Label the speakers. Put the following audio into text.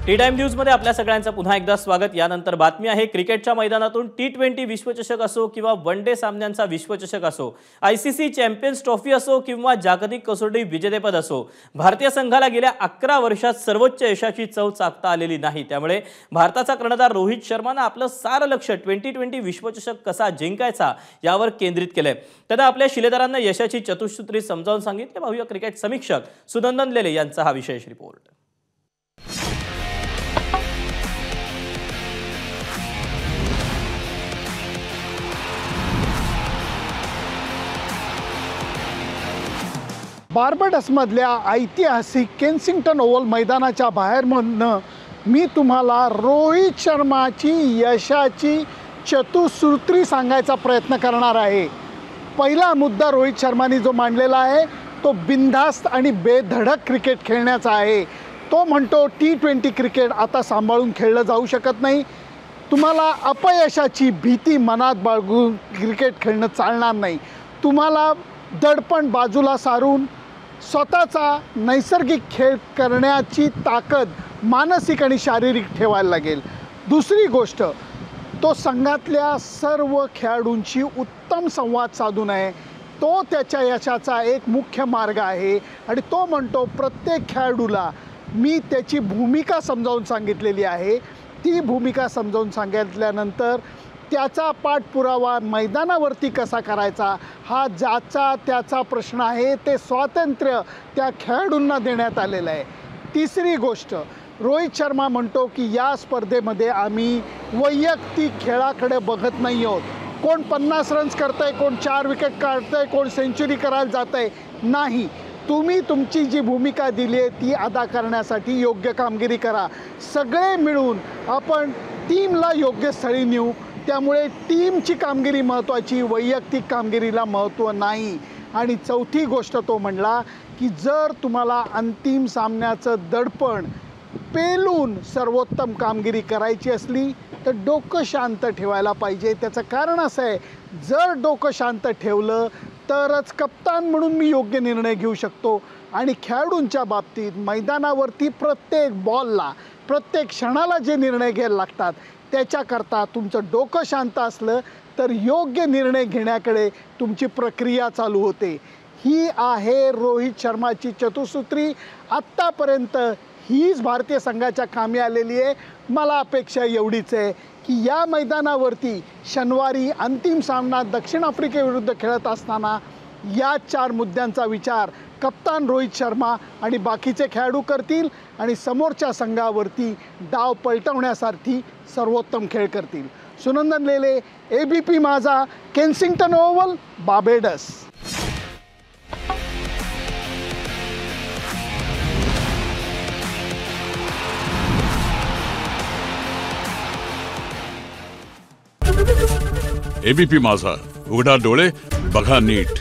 Speaker 1: T time news मध्ये आपल्या सगळ्यांचं पुन्हा एकदा स्वागत। यानंतर बातमी आहे क्रिकेटच्या मैदानातून टी20 विश्वचषक असो किंवा वन डे सामन्यांचा विश्वचषक असो, आयसीसी चॅम्पियन्स ट्रॉफी असो किंवा जागतिक कसोटी विजेतेपद असो, भारतीय संघाला गेल्या 11 वर्षात सर्वोच्च यशाची चव चाकता आलेली नाही। त्यामुळे भारताचा कर्णधार रोहित शर्माने आपलं सारं लक्ष टी20 विश्वचषक कसा जिंकायचा यावर केंद्रित केलंय। त्याने आपल्या शिलेदारांना यशाची चतुसूत्री समजावून सांगितले। पाहूया क्रिकेट समीक्षक सुनंदन लेले यांचा हा विशेष रिपोर्ट।
Speaker 2: बार्बाडोसमधल्या ऐतिहासिक केन्सिंग्टन ओव्हल मैदानाच्या बाहेरमधनं मी तुम्हाला रोहित शर्माची यशाची चतुसूत्री सांगायचा प्रयत्न करणार आहे। पहिला मुद्दा रोहित शर्माने जो मांडलेला आहे तो बिनधास्त आणि बेधडक क्रिकेट खेळण्याचा आहे। तो म्हणतो टी20 क्रिकेट आता सांभाळून खेळलं जाऊ शकत नाही, तुम्हाला अपयशाची भीती मनात बाळगून क्रिकेट खेळणं चालणार नाही, तुम्हाला दडपण बाजूला सारून स्वतःचा नैसर्गिक खेळ करण्याची ताकद मानसिक आणि शारीरिक ठेवायला लागेल। दुसरी गोष्ट, तो संघातल्या सर्व खेळाडूंशी उत्तम संवाद साधून आहे, तो त्याच्या यशाचा एक मुख्य मार्ग आहे। आणि तो म्हणतो प्रत्येक खेळाडूला मी त्याची भूमिका समजावून सांगितलेली आहे, ती भूमिका समजावून सांगितल्यानंतर त्याचा पाठपुरावा मैदानावरती कसा करायचा हा ज्याचा त्याचा प्रश्न आहे, ते स्वातंत्र्य त्या खेळाडूंना देण्यात आलेलं आहे। तिसरी गोष्ट, रोहित शर्मा म्हणतो की या स्पर्धेमध्ये आम्ही वैयक्तिक खेळाकडे बघत नाही आहोत, कोण 50 रन्स करतंय, कोण 4 विकेट काढतंय, कोण सेंचुरी करायला जातंय, नाही, तुम्ही तुमची जी भूमिका दिली आहे ती अदा करण्यासाठी योग्य कामगिरी करा, सगळे मिळून आपण टीमला योग्य स्थळी नेऊ, त्यामुळे टीमची कामगिरी महत्त्वाची, वैयक्तिक कामगिरीला महत्त्व नाही। आणि चौथी गोष्ट तो म्हणला की जर तुम्हाला अंतिम सामन्याचं दडपण पेलून सर्वोत्तम कामगिरी करायची असली तर डोकं शांत ठेवायला पाहिजे। त्याचं कारण असं आहे, जर डोकं शांत ठेवलं तरच कप्तान म्हणून मी योग्य निर्णय घेऊ शकतो। आणि खेळाडूंच्या बाबतीत मैदानावरती प्रत्येक बॉलला प्रत्येक क्षणाला जे निर्णय घ्यायला लागतात त्याच्याकरता तुमचं डोकं शांत असलं तर योग्य निर्णय घेण्याकडे तुमची प्रक्रिया चालू होते। ही आहे रोहित शर्माची चतुसूत्री। आत्तापर्यंत हीच भारतीय संघाच्या कामी आलेली आहे। मला अपेक्षा एवढीच आहे की या मैदानावरती शनिवारी अंतिम सामना दक्षिण आफ्रिकेविरुद्ध खेळत असताना या 4 मुद्द्यांचा विचार कप्तान रोहित शर्मा आणि बाकीचे खेळाडू करतील आणि समोरच्या संघावरती डाव पलटवण्यासाठी सर्वोत्तम खेळ करतील। सुनंदन लेले, एबीपी माझा, केन्सिंग्टन ओव्हल, बार्बाडोस।
Speaker 3: एबीपी माझा, उघडा डोळे बघा नीट।